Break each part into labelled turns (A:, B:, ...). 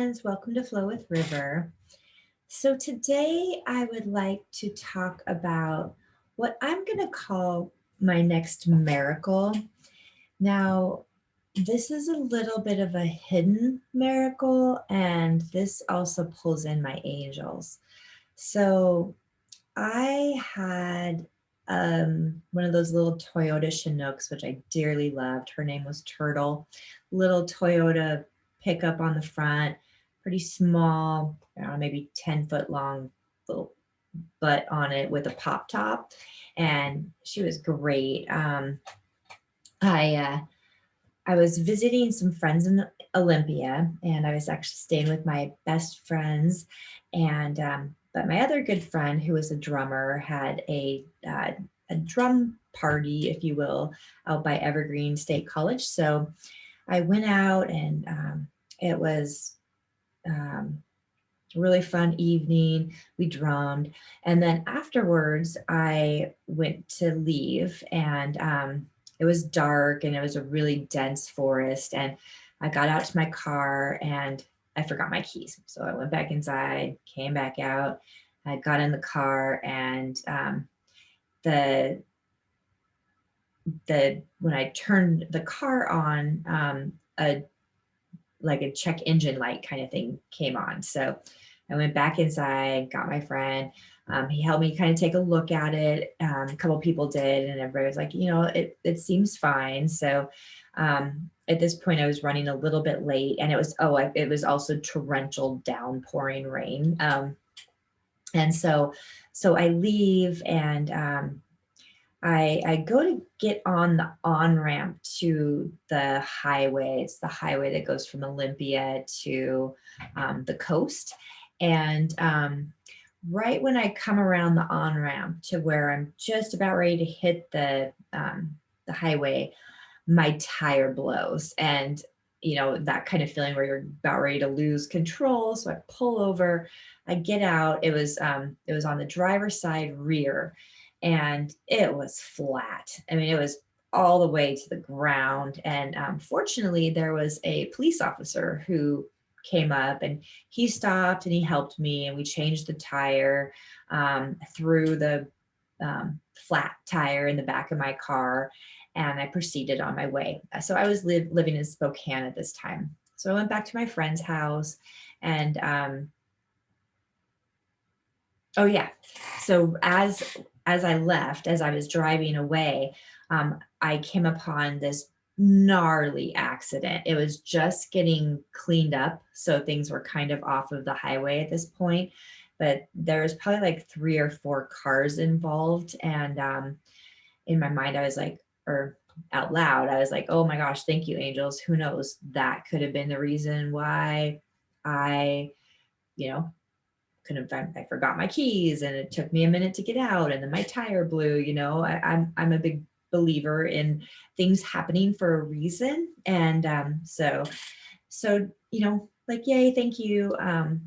A: friends, welcome to Flow with River. So today I would like to talk about what I'm going to call my next miracle. Now, this is a little bit of a hidden miracle, and this also pulls in my angels. So I had one of those little Toyota Chinooks, which I dearly loved. Her name was Turtle. Little Toyota pickup on the front, pretty small, I don't know, maybe 10-foot long little butt on it with a pop top. And she was great. I I was visiting some friends in Olympia, and I was actually staying with my best friends. And but my other good friend, who was a drummer, had a drum party, if you will, out by Evergreen State College. So I went out, and it was um, a really fun evening. We drummed, and then afterwards, I went to leave, and it was dark, and it was a really dense forest. And I got out to my car, and I forgot my keys. So I went back inside, came back out. I got in the car, and the the when I turned the car on, a like a check engine light kind of thing came on. So I went back inside, got my friend. He helped me kind of take a look at it. A couple people did, and everybody was like, it seems fine. So at this point, I was running a little bit late, and it was also torrential downpouring rain. And so I leave, and I go to get on the on ramp to the highway. It's the highway that goes from Olympia to the coast. And right when I come around the on ramp to where I'm just about ready to hit the highway, my tire blows. And that kind of feeling where you're about ready to lose control. So I pull over, I get out. It was on the driver's side rear, and it was flat. I mean, it was all the way to the ground. And fortunately, there was a police officer who came up, and he stopped, and he helped me, and we changed the tire, threw the flat tire in the back of my car, and I proceeded on my way. So I was living in Spokane at this time. So I went back to my friend's house, and oh yeah. So as I left, as I was driving away, I came upon this gnarly accident. It was just getting cleaned up, so things were kind of off of the highway at this point. But there was probably like 3 or 4 cars involved, and in my mind, I was like, or out loud, I was like, "Oh my gosh, thank you, angels. Who knows? That could have been the reason why I, you know, couldn't find, I forgot my keys, and it took me a minute to get out, and then my tire blew." I'm a big believer in things happening for a reason. And like, yay, thank you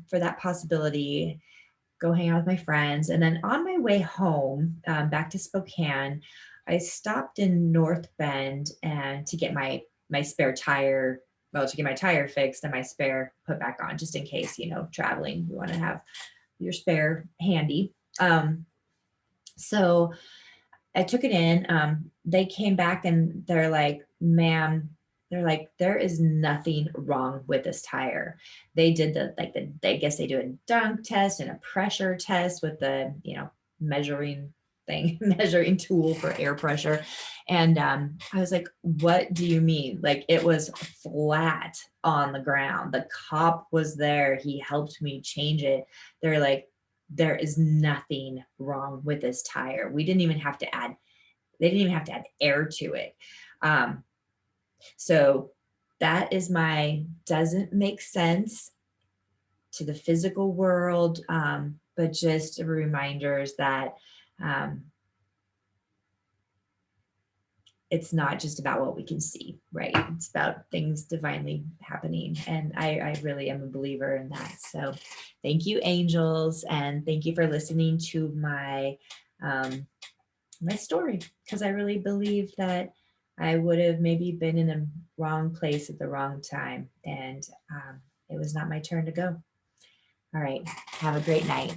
A: for that possibility. Go hang out with my friends. And then on my way home, back to Spokane, I stopped in North Bend and to get my spare tire, well, to get my tire fixed and my spare put back on, just in case, traveling, you want to have your spare handy. So I took it in. They came back, and they're like, "Ma'am," they're like, "there is nothing wrong with this tire." They did I guess they do a dunk test and a pressure test with the, measuring thing, measuring tool for air pressure. And I was like, "What do you mean?" Like, it was flat on the ground. The cop was there. He helped me change it. They're like, "There is nothing wrong with this tire." They didn't even have to add air to it. Um, so that is my doesn't make sense to the physical world, but just reminders that um, it's not just about what we can see, right? It's about things divinely happening. And I really am a believer in that. So thank you, angels. And thank you for listening to my story, because I really believe that I would have maybe been in the wrong place at the wrong time. And it was not my turn to go. All right. Have a great night.